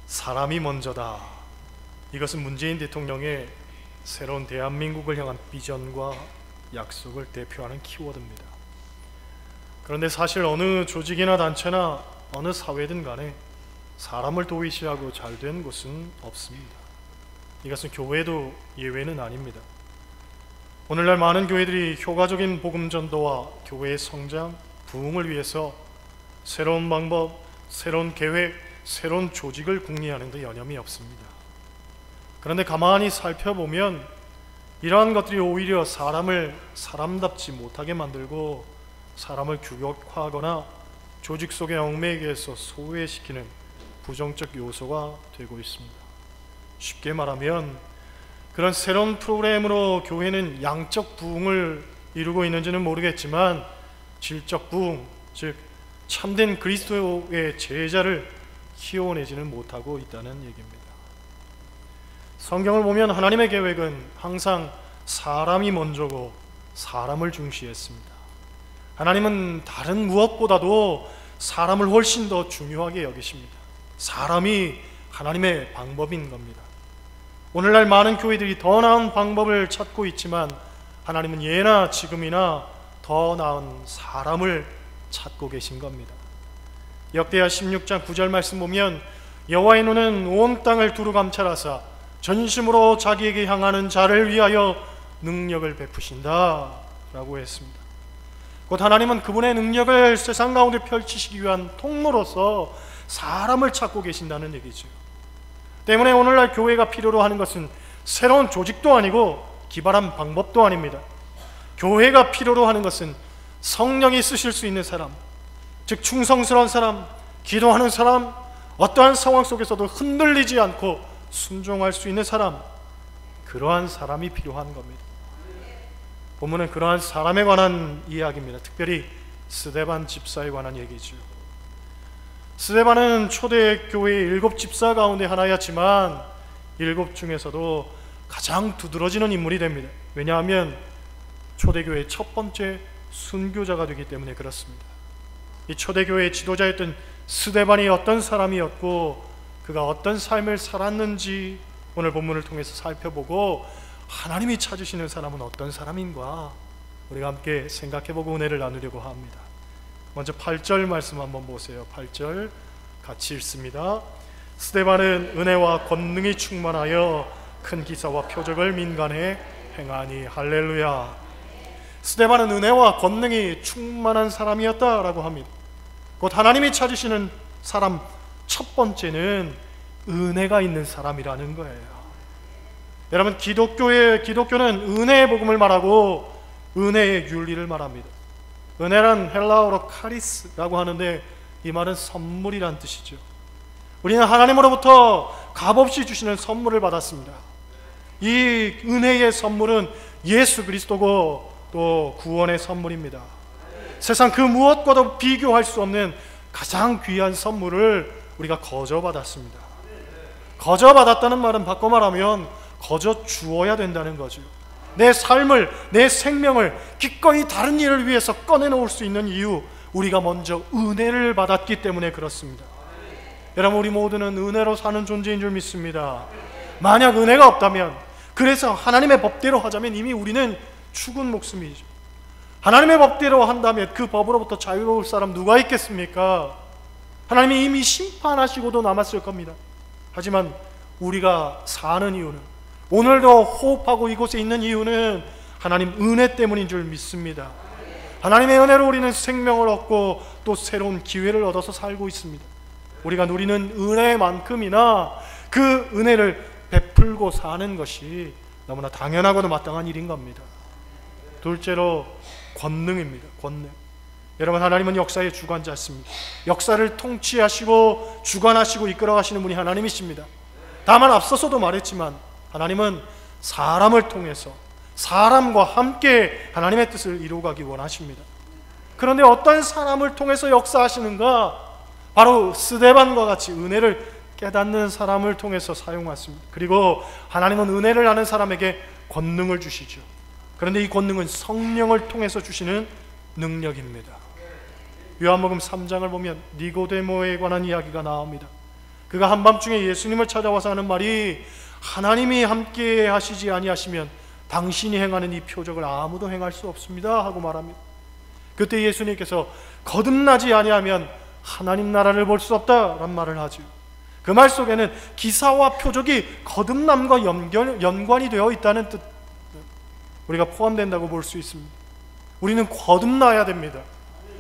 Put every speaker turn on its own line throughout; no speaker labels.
사람이 먼저다. 이것은 문재인 대통령의 새로운 대한민국을 향한 비전과 약속을 대표하는 키워드입니다. 그런데 사실 어느 조직이나 단체나 어느 사회든 간에 사람을 도외시하고 잘된 곳은 없습니다. 이것은 교회도 예외는 아닙니다. 오늘날 많은 교회들이 효과적인 복음 전도와 교회의 성장, 부흥을 위해서 새로운 방법, 새로운 계획, 새로운 조직을 궁리하는 데 여념이 없습니다. 그런데 가만히 살펴보면 이러한 것들이 오히려 사람을 사람답지 못하게 만들고 사람을 규격화하거나 조직 속의 얽매이게 해서 소외시키는 부정적 요소가 되고 있습니다. 쉽게 말하면 그런 새로운 프로그램으로 교회는 양적 부흥을 이루고 있는지는 모르겠지만 질적 부흥, 즉 참된 그리스도의 제자를 키워내지는 못하고 있다는 얘기입니다. 성경을 보면 하나님의 계획은 항상 사람이 먼저고 사람을 중시했습니다. 하나님은 다른 무엇보다도 사람을 훨씬 더 중요하게 여기십니다. 사람이 하나님의 방법인 겁니다. 오늘날 많은 교회들이 더 나은 방법을 찾고 있지만 하나님은 예나 지금이나 더 나은 사람을 찾고 계신 겁니다. 역대하 16장 9절 말씀 보면 여호와의 눈은 온 땅을 두루 감찰하사 전심으로 자기에게 향하는 자를 위하여 능력을 베푸신다 라고 했습니다. 곧 하나님은 그분의 능력을 세상 가운데 펼치시기 위한 통로로서 사람을 찾고 계신다는 얘기죠. 때문에 오늘날 교회가 필요로 하는 것은 새로운 조직도 아니고 기발한 방법도 아닙니다. 교회가 필요로 하는 것은 성령이 쓰실 수 있는 사람, 즉 충성스러운 사람, 기도하는 사람, 어떠한 상황 속에서도 흔들리지 않고 순종할 수 있는 사람, 그러한 사람이 필요한 겁니다. 본문은 그러한 사람에 관한 이야기입니다. 특별히 스데반 집사에 관한 얘기죠. 스데반은 초대교회의 7 집사 가운데 하나였지만 7 중에서도 가장 두드러지는 인물이 됩니다. 왜냐하면 초대교회의 첫 번째 순교자가 되기 때문에 그렇습니다. 이 초대교회의 지도자였던 스데반이 어떤 사람이었고 그가 어떤 삶을 살았는지 오늘 본문을 통해서 살펴보고 하나님이 찾으시는 사람은 어떤 사람인가 우리가 함께 생각해보고 은혜를 나누려고 합니다. 먼저 8절 말씀 한번 보세요. 8절 같이 읽습니다. 스데반은 은혜와 권능이 충만하여 큰 기사와 표적을 민간에 행하니 할렐루야. 스데반은 은혜와 권능이 충만한 사람이었다라고 합니다. 곧 하나님이 찾으시는 사람 첫 번째는 은혜가 있는 사람이라는 거예요. 여러분, 기독교는 은혜의 복음을 말하고 은혜의 윤리를 말합니다. 은혜란 헬라어로 카리스라고 하는데 이 말은 선물이란 뜻이죠. 우리는 하나님으로부터 값없이 주시는 선물을 받았습니다. 이 은혜의 선물은 예수 그리스도고 또 구원의 선물입니다. 세상 그 무엇과도 비교할 수 없는 가장 귀한 선물을 우리가 거저받았습니다. 거저받았다는 말은 바꿔 말하면 거저 주어야 된다는 거죠. 내 삶을, 내 생명을 기꺼이 다른 일을 위해서 꺼내놓을 수 있는 이유, 우리가 먼저 은혜를 받았기 때문에 그렇습니다. 여러분, 우리 모두는 은혜로 사는 존재인 줄 믿습니다. 만약 은혜가 없다면, 그래서 하나님의 법대로 하자면 이미 우리는 죽은 목숨이죠. 하나님의 법대로 한다면 그 법으로부터 자유로울 사람 누가 있겠습니까? 하나님이 이미 심판하시고도 남았을 겁니다. 하지만 우리가 사는 이유는, 오늘도 호흡하고 이곳에 있는 이유는 하나님 은혜 때문인 줄 믿습니다. 하나님의 은혜로 우리는 생명을 얻고 또 새로운 기회를 얻어서 살고 있습니다. 우리가 누리는 은혜만큼이나 그 은혜를 베풀고 사는 것이 너무나 당연하고도 마땅한 일인 겁니다. 둘째로 권능입니다. 권능. 여러분, 하나님은 역사의 주관자십니다. 역사를 통치하시고 주관하시고 이끌어가시는 분이 하나님이십니다. 다만 앞서서도 말했지만 하나님은 사람을 통해서 사람과 함께 하나님의 뜻을 이루어가기 원하십니다. 그런데 어떤 사람을 통해서 역사하시는가? 바로 스데반과 같이 은혜를 깨닫는 사람을 통해서 사용하십니다. 그리고 하나님은 은혜를 아는 사람에게 권능을 주시죠. 그런데 이 권능은 성령을 통해서 주시는 능력입니다. 요한복음 3장을 보면 니고데모에 관한 이야기가 나옵니다. 그가 한밤중에 예수님을 찾아와서 하는 말이 하나님이 함께 하시지 아니하시면 당신이 행하는 이 표적을 아무도 행할 수 없습니다 하고 말합니다. 그때 예수님께서 거듭나지 아니하면 하나님 나라를 볼 수 없다라는 말을 하죠. 그 말 속에는 기사와 표적이 거듭남과 연관이 되어 있다는 뜻, 우리가 포함된다고 볼 수 있습니다. 우리는 거듭나야 됩니다.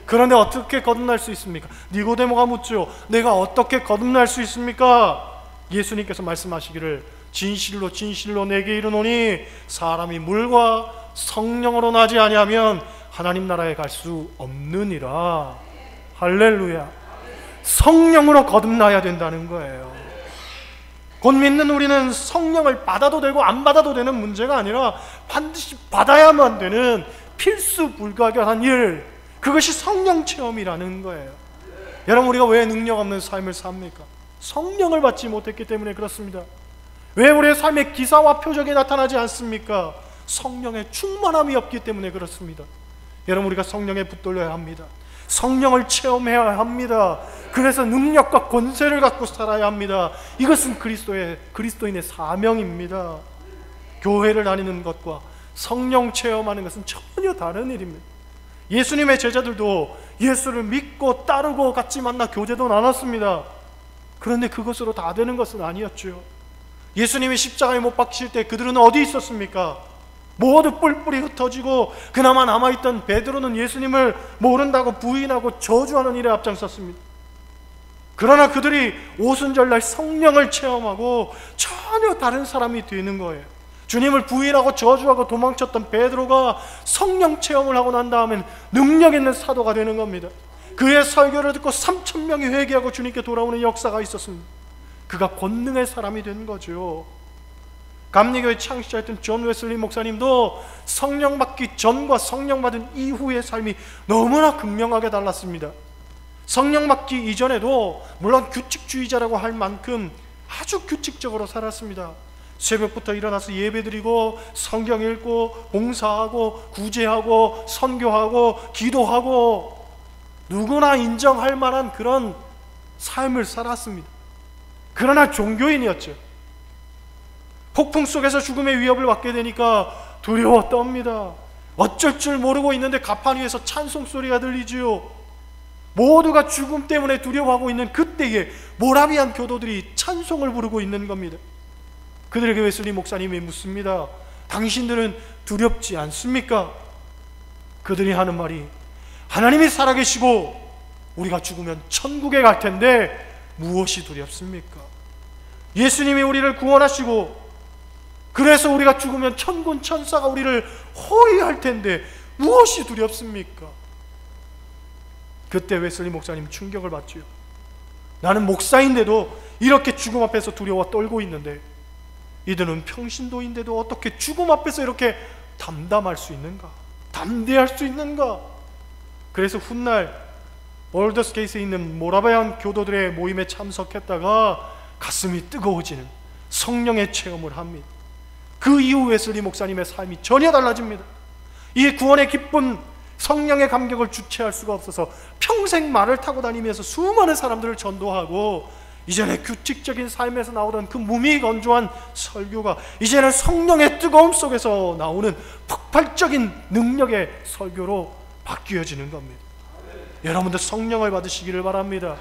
그런데 어떻게 거듭날 수 있습니까? 니고데모가 묻죠. 내가 어떻게 거듭날 수 있습니까? 예수님께서 말씀하시기를 진실로 진실로 내게 이르노니 사람이 물과 성령으로 나지 아니하면 하나님 나라에 갈 수 없느니라. 할렐루야. 성령으로 거듭나야 된다는 거예요. 곧 믿는 우리는 성령을 받아도 되고 안 받아도 되는 문제가 아니라 반드시 받아야만 되는 필수 불가결한 일, 그것이 성령 체험이라는 거예요. 여러분, 우리가 왜 능력 없는 삶을 삽니까? 성령을 받지 못했기 때문에 그렇습니다. 왜 우리의 삶에 기사와 표적이 나타나지 않습니까? 성령의 충만함이 없기 때문에 그렇습니다. 여러분, 우리가 성령에 붙들려야 합니다. 성령을 체험해야 합니다. 그래서 능력과 권세를 갖고 살아야 합니다. 이것은 그리스도인의 사명입니다. 교회를 다니는 것과 성령 체험하는 것은 전혀 다른 일입니다. 예수님의 제자들도 예수를 믿고 따르고 같이 만나 교제도 나눴습니다. 그런데 그것으로 다 되는 것은 아니었죠. 예수님이 십자가에 못 박히실 때 그들은 어디 있었습니까? 모두 뿔뿔이 흩어지고 그나마 남아있던 베드로는 예수님을 모른다고 부인하고 저주하는 일에 앞장섰습니다. 그러나 그들이 오순절날 성령을 체험하고 전혀 다른 사람이 되는 거예요. 주님을 부인하고 저주하고 도망쳤던 베드로가 성령 체험을 하고 난 다음엔 능력 있는 사도가 되는 겁니다. 그의 설교를 듣고 3,000명이 회개하고 주님께 돌아오는 역사가 있었습니다. 그가 권능의 사람이 된 거죠. 감리교회 창시자였던 존 웨슬리 목사님도 성령 받기 전과 성령 받은 이후의 삶이 너무나 극명하게 달랐습니다. 성령 받기 이전에도 물론 규칙주의자라고 할 만큼 아주 규칙적으로 살았습니다. 새벽부터 일어나서 예배드리고 성경 읽고 봉사하고 구제하고 선교하고 기도하고 누구나 인정할 만한 그런 삶을 살았습니다. 그러나 종교인이었죠. 폭풍 속에서 죽음의 위협을 받게 되니까 두려워 떱니다. 어쩔 줄 모르고 있는데 가판 위에서 찬송 소리가 들리지요. 모두가 죽음 때문에 두려워하고 있는 그때에 모라비안 교도들이 찬송을 부르고 있는 겁니다. 그들에게 웨슬리 목사님이 묻습니다. 당신들은 두렵지 않습니까? 그들이 하는 말이 하나님이 살아계시고 우리가 죽으면 천국에 갈 텐데 무엇이 두렵습니까? 예수님이 우리를 구원하시고 그래서 우리가 죽으면 천군 천사가 우리를 호위할 텐데 무엇이 두렵습니까? 그때 웨슬리 목사님 충격을 받죠. 나는 목사인데도 이렇게 죽음 앞에서 두려워 떨고 있는데 이들은 평신도인데도 어떻게 죽음 앞에서 이렇게 담담할 수 있는가? 담대할 수 있는가? 그래서 훗날 올더스케이스에 있는 모라바이안 교도들의 모임에 참석했다가 가슴이 뜨거워지는 성령의 체험을 합니다. 그 이후 웨슬리 목사님의 삶이 전혀 달라집니다. 이 구원의 기쁨, 성령의 감격을 주체할 수가 없어서 평생 말을 타고 다니면서 수많은 사람들을 전도하고 이전에 규칙적인 삶에서 나오던 그 무미건조한 설교가 이제는 성령의 뜨거움 속에서 나오는 폭발적인 능력의 설교로 바뀌어지는 겁니다. 여러분들 성령을 받으시기를 바랍니다.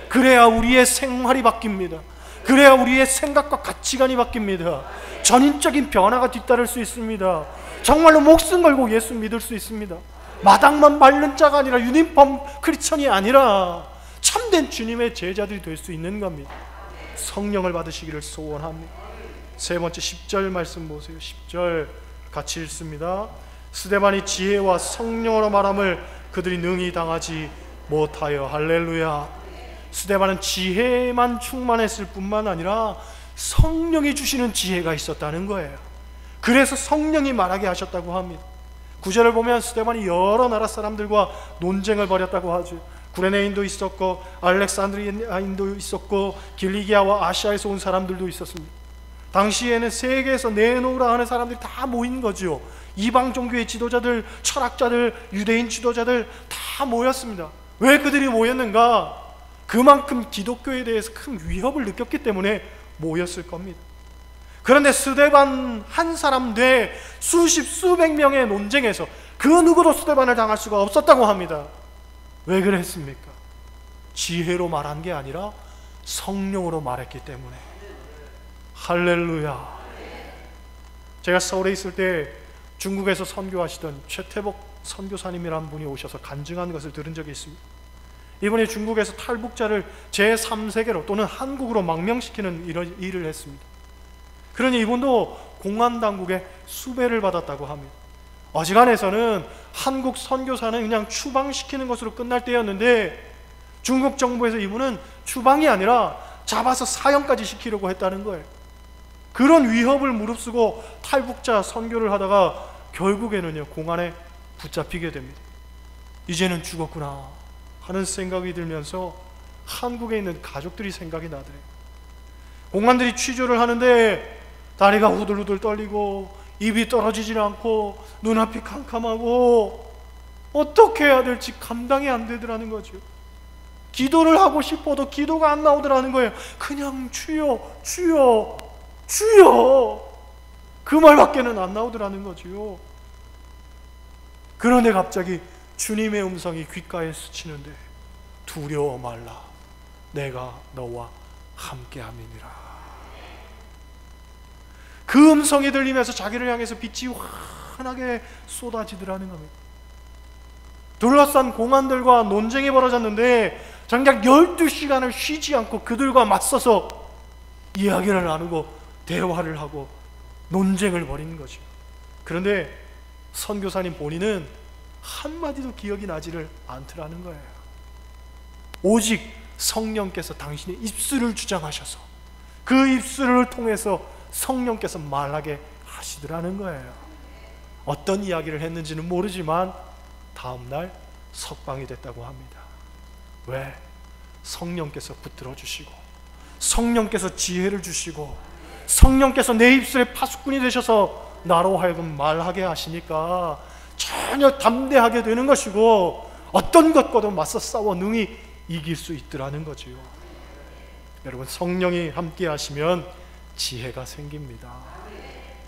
그래야 우리의 생활이 바뀝니다. 그래야 우리의 생각과 가치관이 바뀝니다. 전인적인 변화가 뒤따를 수 있습니다. 정말로 목숨 걸고 예수 믿을 수 있습니다. 마당만 밟는 자가 아니라 유니폼 크리스천이 아니라 참된 주님의 제자들이 될 수 있는 겁니다. 성령을 받으시기를 소원합니다. 세 번째 10절 말씀 보세요. 10절 같이 읽습니다. 스데반이 지혜와 성령으로 말함을 그들이 능히 당하지 못하여. 할렐루야. 스데반은 지혜만 충만했을 뿐만 아니라 성령이 주시는 지혜가 있었다는 거예요. 그래서 성령이 말하게 하셨다고 합니다. 9절을 보면 스데반이 여러 나라 사람들과 논쟁을 벌였다고 하죠. 구레네인도 있었고 알렉산드리아인도 있었고 길리기아와 아시아에서 온 사람들도 있었습니다. 당시에는 세계에서 내놓으라 하는 사람들이 다 모인 거죠. 이방 종교의 지도자들, 철학자들, 유대인 지도자들 다 모였습니다. 왜 그들이 모였는가? 그만큼 기독교에 대해서 큰 위협을 느꼈기 때문에 모였을 겁니다. 그런데 스데반 한 사람 돼 수십 수백 명의 논쟁에서 그 누구도 스데반을 당할 수가 없었다고 합니다. 왜 그랬습니까? 지혜로 말한 게 아니라 성령으로 말했기 때문에. 할렐루야. 제가 서울에 있을 때 중국에서 선교하시던 최태복 선교사님이라는 분이 오셔서 간증한 것을 들은 적이 있습니다. 이분이 중국에서 탈북자를 제3세계로 또는 한국으로 망명시키는 일을 했습니다. 그러니 이분도 공안당국의 수배를 받았다고 합니다. 어지간해서는 한국 선교사는 그냥 추방시키는 것으로 끝날 때였는데 중국 정부에서 이분은 추방이 아니라 잡아서 사형까지 시키려고 했다는 거예요. 그런 위협을 무릅쓰고 탈북자 선교를 하다가 결국에는요 공안에 붙잡히게 됩니다. 이제는 죽었구나 하는 생각이 들면서 한국에 있는 가족들이 생각이 나더래요. 공안들이 취조를 하는데 다리가 후들후들 떨리고 입이 떨어지질 않고 눈앞이 캄캄하고 어떻게 해야 될지 감당이 안 되더라는 거죠. 기도를 하고 싶어도 기도가 안 나오더라는 거예요. 그냥 주여 주여 주여 그 말밖에는 안 나오더라는 거지요. 그런데 갑자기 주님의 음성이 귓가에 스치는데 두려워 말라 내가 너와 함께함이니라. 그 음성이 들리면서 자기를 향해서 빛이 환하게 쏟아지더라는 겁니다. 둘러싼 공안들과 논쟁이 벌어졌는데 정작 12시간을 쉬지 않고 그들과 맞서서 이야기를 나누고 대화를 하고 논쟁을 벌이는 거죠. 그런데 선교사님 본인은 한마디도 기억이 나지를 않더라는 거예요. 오직 성령께서 당신의 입술을 주장하셔서 그 입술을 통해서 성령께서 말하게 하시더라는 거예요. 어떤 이야기를 했는지는 모르지만 다음날 석방이 됐다고 합니다. 왜? 성령께서 붙들어 주시고 성령께서 지혜를 주시고 성령께서 내 입술에 파수꾼이 되셔서 나로 하여금 말하게 하시니까 전혀 담대하게 되는 것이고 어떤 것과도 맞서 싸워 능히 이길 수 있더라는 거지요. 여러분, 성령이 함께 하시면 지혜가 생깁니다.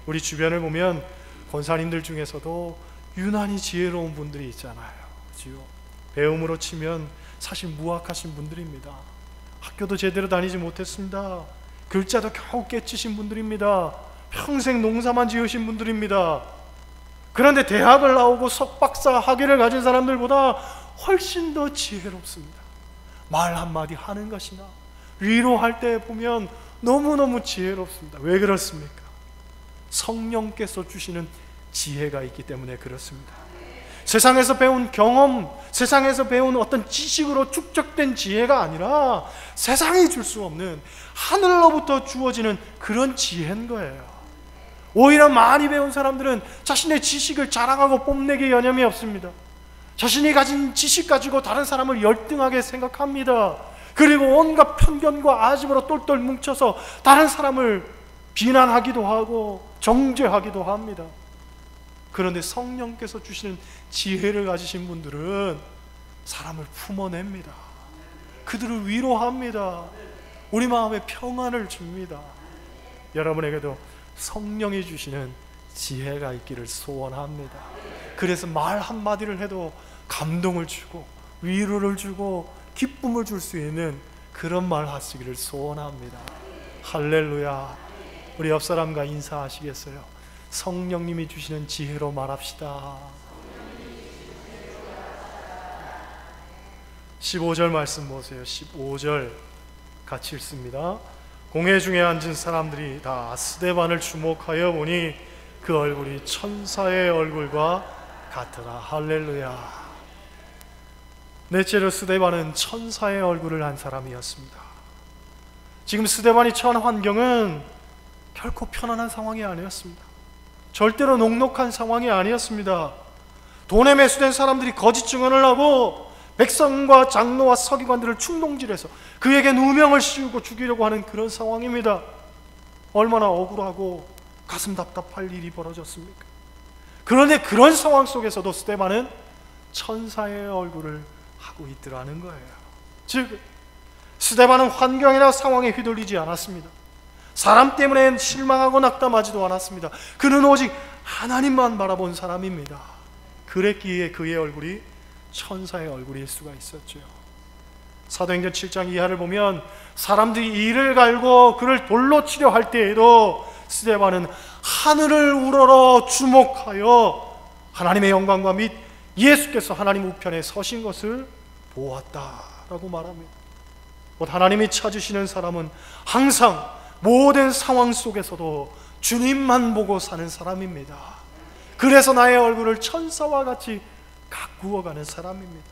우리 주변을 보면 권사님들 중에서도 유난히 지혜로운 분들이 있잖아요. 그렇죠? 배움으로 치면 사실 무학하신 분들입니다. 학교도 제대로 다니지 못했습니다. 글자도 겨우 깨치신 분들입니다. 평생 농사만 지으신 분들입니다. 그런데 대학을 나오고 석박사 학위를 가진 사람들보다 훨씬 더 지혜롭습니다. 말 한마디 하는 것이나 위로할 때 보면 너무너무 지혜롭습니다. 왜 그렇습니까? 성령께서 주시는 지혜가 있기 때문에 그렇습니다. 세상에서 배운 경험, 세상에서 배운 어떤 지식으로 축적된 지혜가 아니라 세상이 줄 수 없는 하늘로부터 주어지는 그런 지혜인 거예요. 오히려 많이 배운 사람들은 자신의 지식을 자랑하고 뽐내기 여념이 없습니다. 자신이 가진 지식 가지고 다른 사람을 열등하게 생각합니다. 그리고 온갖 편견과 아집으로 똘똘 뭉쳐서 다른 사람을 비난하기도 하고 정죄하기도 합니다. 그런데 성령께서 주시는 지혜를 가지신 분들은 사람을 품어냅니다. 그들을 위로합니다. 우리 마음에 평안을 줍니다. 여러분에게도 성령이 주시는 지혜가 있기를 소원합니다. 그래서 말 한마디를 해도 감동을 주고 위로를 주고 기쁨을 줄 수 있는 그런 말 하시기를 소원합니다. 할렐루야. 우리 옆 사람과 인사하시겠어요? 성령님이 주시는 지혜로 말합시다. 15절 말씀 보세요. 15절 같이 읽습니다. 공회 중에 앉은 사람들이 다 스데반을 주목하여 보니 그 얼굴이 천사의 얼굴과 같더라. 할렐루야. 넷째로 스데반은 천사의 얼굴을 한 사람이었습니다. 지금 스데반이 처한 환경은 결코 편안한 상황이 아니었습니다. 절대로 녹록한 상황이 아니었습니다. 돈에 매수된 사람들이 거짓 증언을 하고 백성과 장로와 서기관들을 충동질해서 그에게 누명을 씌우고 죽이려고 하는 그런 상황입니다. 얼마나 억울하고 가슴 답답할 일이 벌어졌습니까? 그런데 그런 상황 속에서도 스데반은 천사의 얼굴을 하고 있더라는 거예요. 즉 스데반은 환경이나 상황에 휘둘리지 않았습니다. 사람 때문에 실망하고 낙담하지도 않았습니다. 그는 오직 하나님만 바라본 사람입니다. 그랬기에 그의 얼굴이 천사의 얼굴일 수가 있었죠. 사도행전 7장 이하를 보면 사람들이 이를 갈고 그를 돌로 치려 할 때에도 스데반은 하늘을 우러러 주목하여 하나님의 영광과 및 예수께서 하나님 우편에 서신 것을 보았다라고 말합니다. 곧 하나님이 찾으시는 사람은 항상 모든 상황 속에서도 주님만 보고 사는 사람입니다. 그래서 나의 얼굴을 천사와 같이 가꾸어가는 사람입니다.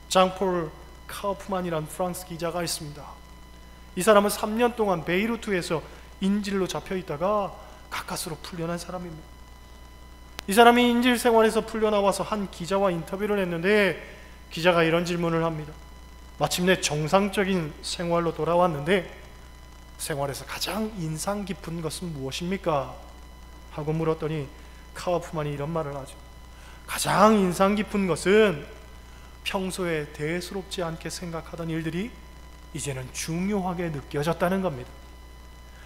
장폴 카우프만이란 프랑스 기자가 있습니다. 이 사람은 3년 동안 베이루트에서 인질로 잡혀 있다가 가까스로 풀려난 사람입니다. 이 사람이 인질 생활에서 풀려나와서 한 기자와 인터뷰를 했는데 기자가 이런 질문을 합니다. 마침내 정상적인 생활로 돌아왔는데 생활에서 가장 인상 깊은 것은 무엇입니까? 하고 물었더니 카우프만이 이런 말을 하죠. 가장 인상 깊은 것은 평소에 대수롭지 않게 생각하던 일들이 이제는 중요하게 느껴졌다는 겁니다.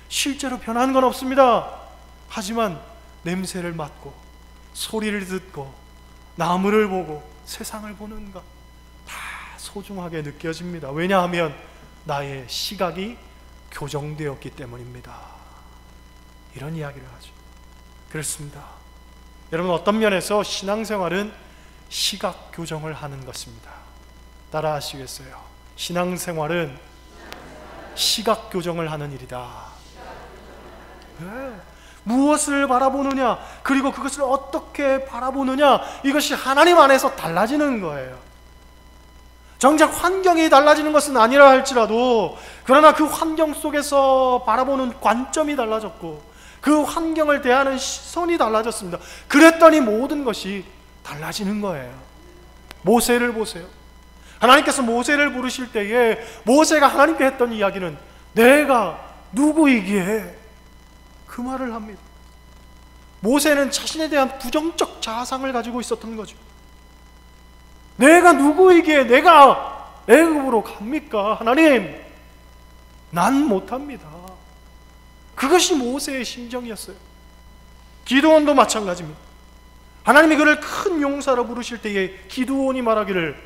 실제로 변한 건 없습니다. 하지만 냄새를 맡고 소리를 듣고 나무를 보고 세상을 보는 것 다 소중하게 느껴집니다. 왜냐하면 나의 시각이 교정되었기 때문입니다. 이런 이야기를 하죠. 그렇습니다. 여러분, 어떤 면에서 신앙생활은 시각 교정을 하는 것입니다. 따라 하시겠어요? 신앙생활은 시각 교정을 하는 일이다. 네. 무엇을 바라보느냐, 그리고 그것을 어떻게 바라보느냐, 이것이 하나님 안에서 달라지는 거예요. 정작 환경이 달라지는 것은 아니라 할지라도, 그러나 그 환경 속에서 바라보는 관점이 달라졌고 그 환경을 대하는 시선이 달라졌습니다. 그랬더니 모든 것이 달라지는 거예요. 모세를 보세요. 하나님께서 모세를 부르실 때에 모세가 하나님께 했던 이야기는 내가 누구이기에, 그 말을 합니다. 모세는 자신에 대한 부정적 자상을 가지고 있었던 거죠. 내가 누구이기에 내가 애굽으로 갑니까? 하나님, 난 못합니다. 그것이 모세의 심정이었어요. 기드온도 마찬가지입니다. 하나님이 그를 큰 용사로 부르실 때에 기드온이 말하기를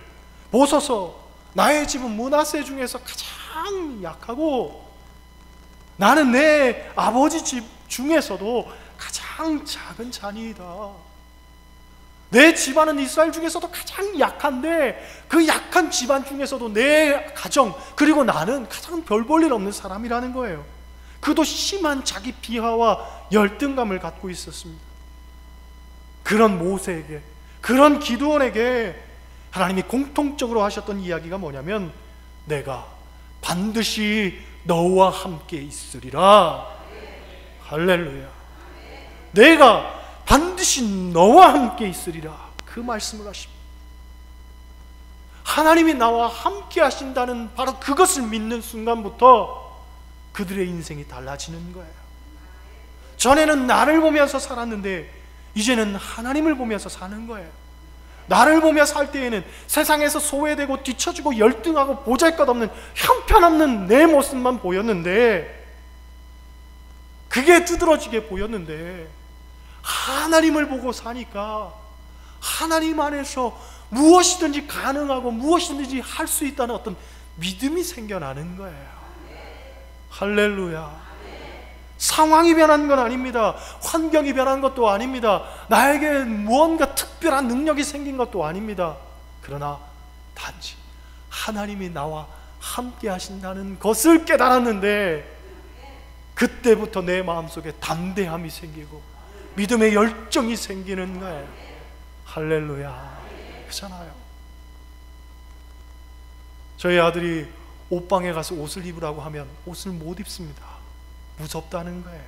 보소서, 나의 집은 므낫세 중에서 가장 약하고 나는 내 아버지 집 중에서도 가장 작은 자니이다. 내 집안은 이스라엘 중에서도 가장 약한데 그 약한 집안 중에서도 내 가정, 그리고 나는 가장 별 볼 일 없는 사람이라는 거예요. 그도 심한 자기 비하와 열등감을 갖고 있었습니다. 그런 모세에게, 그런 기드온에게 하나님이 공통적으로 하셨던 이야기가 뭐냐면 내가 반드시 너와 함께 있으리라. 할렐루야. 내가 반드시 너와 함께 있으리라, 그 말씀을 하십니다. 하나님이 나와 함께 하신다는 바로 그것을 믿는 순간부터 그들의 인생이 달라지는 거예요. 전에는 나를 보면서 살았는데 이제는 하나님을 보면서 사는 거예요. 나를 보며 살 때에는 세상에서 소외되고 뒤처지고 열등하고 보잘것없는 형편없는 내 모습만 보였는데, 그게 두드러지게 보였는데 하나님을 보고 사니까 하나님 안에서 무엇이든지 가능하고 무엇이든지 할 수 있다는 어떤 믿음이 생겨나는 거예요. 할렐루야. 상황이 변한 건 아닙니다. 환경이 변한 것도 아닙니다. 나에게 무언가 특별한 능력이 생긴 것도 아닙니다. 그러나 단지 하나님이 나와 함께 하신다는 것을 깨달았는데 그때부터 내 마음속에 담대함이 생기고 믿음의 열정이 생기는 거예요. 할렐루야. 그렇잖아요. 저희 아들이 옷방에 가서 옷을 입으라고 하면 옷을 못 입습니다. 무섭다는 거예요.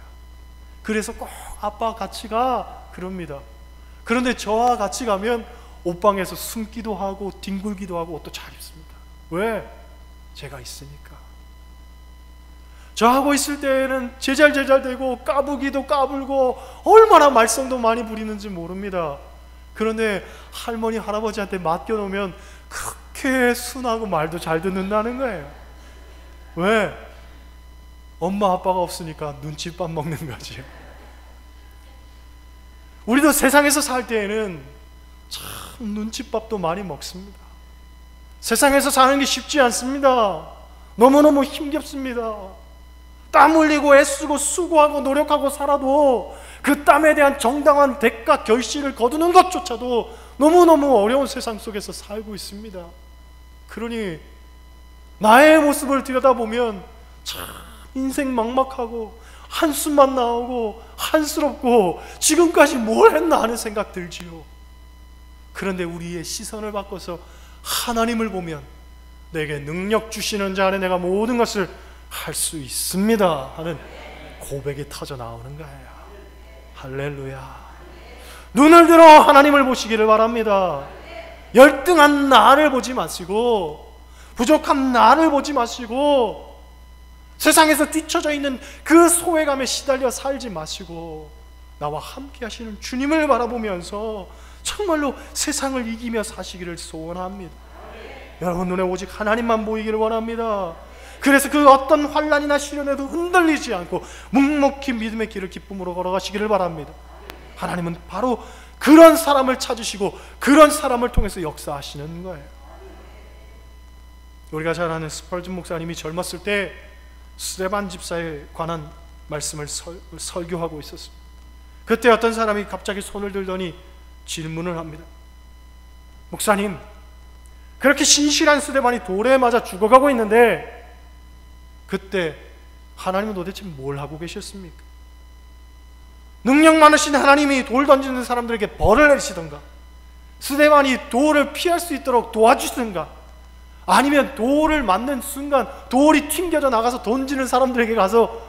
그래서 꼭 아빠 같이 가 그럽니다. 그런데 저와 같이 가면 옷방에서 숨기도 하고 뒹굴기도 하고 옷도 잘 입습니다. 왜? 제가 있으니까. 저하고 있을 때에는 제잘제잘되고 까부기도 까불고 얼마나 말썽도 많이 부리는지 모릅니다. 그런데 할머니 할아버지한테 맡겨놓으면 그렇게 순하고 말도 잘 듣는다는 거예요. 왜? 엄마 아빠가 없으니까 눈칫밥 먹는 거지요. 우리도 세상에서 살 때에는 참 눈칫밥도 많이 먹습니다. 세상에서 사는 게 쉽지 않습니다. 너무너무 힘겹습니다. 땀 흘리고 애쓰고 수고하고 노력하고 살아도 그 땀에 대한 정당한 대가 결실을 거두는 것조차도 너무너무 어려운 세상 속에서 살고 있습니다. 그러니 나의 모습을 들여다보면 참 인생 막막하고 한숨만 나오고 한스럽고 지금까지 뭘 했나 하는 생각 들지요. 그런데 우리의 시선을 바꿔서 하나님을 보면 내게 능력 주시는 자 안에 내가 모든 것을 할 수 있습니다 하는 고백이 터져 나오는 거예요. 할렐루야. 눈을 들어 하나님을 보시기를 바랍니다. 열등한 나를 보지 마시고, 부족한 나를 보지 마시고, 세상에서 뒤처져 있는 그 소외감에 시달려 살지 마시고 나와 함께 하시는 주님을 바라보면서 정말로 세상을 이기며 사시기를 소원합니다. 여러분 눈에 오직 하나님만 보이기를 원합니다. 그래서 그 어떤 환난이나 시련에도 흔들리지 않고 묵묵히 믿음의 길을 기쁨으로 걸어가시기를 바랍니다. 하나님은 바로 그런 사람을 찾으시고 그런 사람을 통해서 역사하시는 거예요. 우리가 잘 아는 스펄전 목사님이 젊었을 때 스데반 집사에 관한 말씀을 설교하고 있었습니다. 그때 어떤 사람이 갑자기 손을 들더니 질문을 합니다. 목사님, 그렇게 신실한 스데반이 돌에 맞아 죽어가고 있는데 그때 하나님은 도대체 뭘 하고 계셨습니까? 능력 많으신 하나님이 돌 던지는 사람들에게 벌을 내리시던가, 스데반이 돌을 피할 수 있도록 도와주시던가, 아니면 돌을 맞는 순간 돌이 튕겨져 나가서 던지는 사람들에게 가서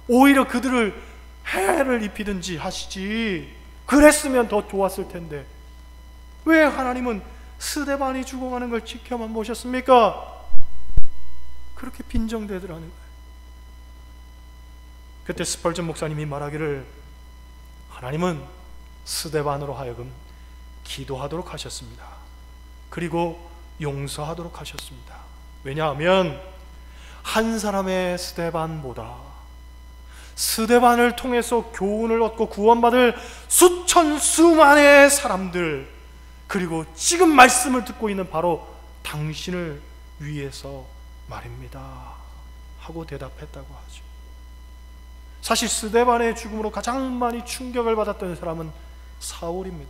오히려 그들을 해를 입히든지 하시지. 그랬으면 더 좋았을 텐데 왜 하나님은 스데반이 죽어가는 걸 지켜만 보셨습니까? 그렇게 빈정대더라는 거예요. 그때 스펄전 목사님이 말하기를 하나님은 스데반으로 하여금 기도하도록 하셨습니다. 그리고 용서하도록 하셨습니다. 왜냐하면 한 사람의 스데반보다 스데반을 통해서 교훈을 얻고 구원받을 수천 수만의 사람들, 그리고 지금 말씀을 듣고 있는 바로 당신을 위해서 말입니다 하고 대답했다고 하죠. 사실 스데반의 죽음으로 가장 많이 충격을 받았던 사람은 사울입니다.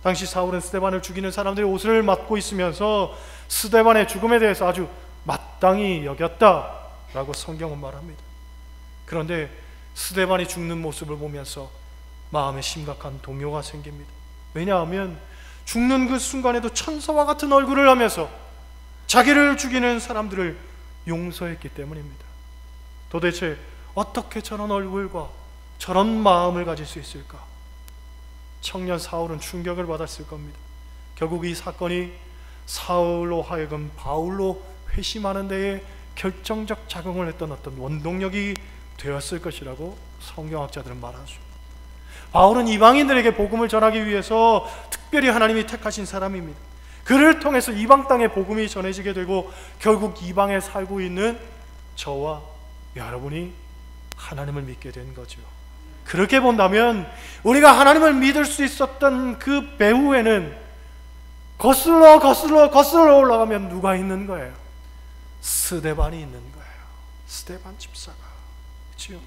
당시 사울은 스데반을 죽이는 사람들의 옷을 맡고 있으면서 스데반의 죽음에 대해서 아주 마땅히 여겼다라고 성경은 말합니다. 그런데 스데반이 죽는 모습을 보면서 마음에 심각한 동요가 생깁니다. 왜냐하면 죽는 그 순간에도 천사와 같은 얼굴을 하면서 자기를 죽이는 사람들을 용서했기 때문입니다. 도대체 어떻게 저런 얼굴과 저런 마음을 가질 수 있을까? 청년 사울은 충격을 받았을 겁니다. 결국 이 사건이 사울로 하여금 바울로 회심하는 데에 결정적 작용을 했던 어떤 원동력이 되었을 것이라고 성경학자들은 말하죠. 바울은 이방인들에게 복음을 전하기 위해서 특별히 하나님이 택하신 사람입니다. 그를 통해서 이방 땅에 복음이 전해지게 되고 결국 이방에 살고 있는 저와 여러분이 하나님을 믿게 된 거죠. 그렇게 본다면 우리가 하나님을 믿을 수 있었던 그 배후에는 거슬러 올라가면 누가 있는 거예요? 스데반이 있는 거예요. 스데반 집사가. 그렇죠?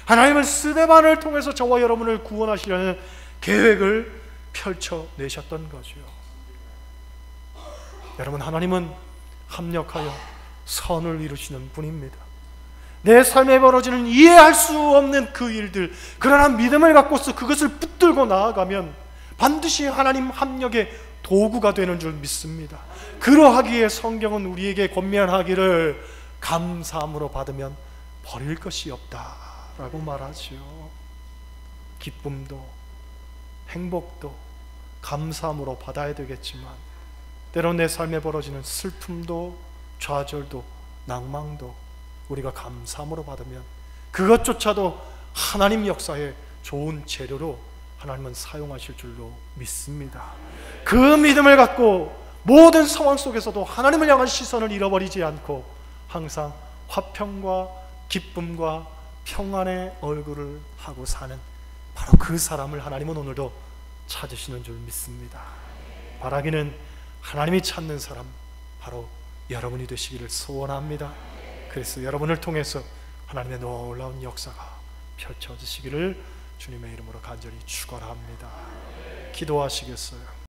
하나님은 스데반을 통해서 저와 여러분을 구원하시려는 계획을 펼쳐내셨던 거죠. 여러분, 하나님은 합력하여 선을 이루시는 분입니다. 내 삶에 벌어지는 이해할 수 없는 그 일들, 그러나 믿음을 갖고서 그것을 붙들고 나아가면 반드시 하나님 합력의 도구가 되는 줄 믿습니다. 그러하기에 성경은 우리에게 권면하기를 감사함으로 받으면 버릴 것이 없다라고 말하죠. 기쁨도 행복도 감사함으로 받아야 되겠지만 때론 내 삶에 벌어지는 슬픔도 좌절도 낭망도 우리가 감사함으로 받으면 그것조차도 하나님 역사의 좋은 재료로 하나님은 사용하실 줄로 믿습니다. 그 믿음을 갖고 모든 상황 속에서도 하나님을 향한 시선을 잃어버리지 않고 항상 화평과 기쁨과 평안의 얼굴을 하고 사는 바로 그 사람을 하나님은 오늘도 찾으시는 줄 믿습니다. 바라기는 하나님이 찾는 사람 바로 여러분이 되시기를 소원합니다. 그래서 여러분을 통해서 하나님의 놀라운 역사가 펼쳐지시기를 주님의 이름으로 간절히 축원합니다. 기도하시겠어요?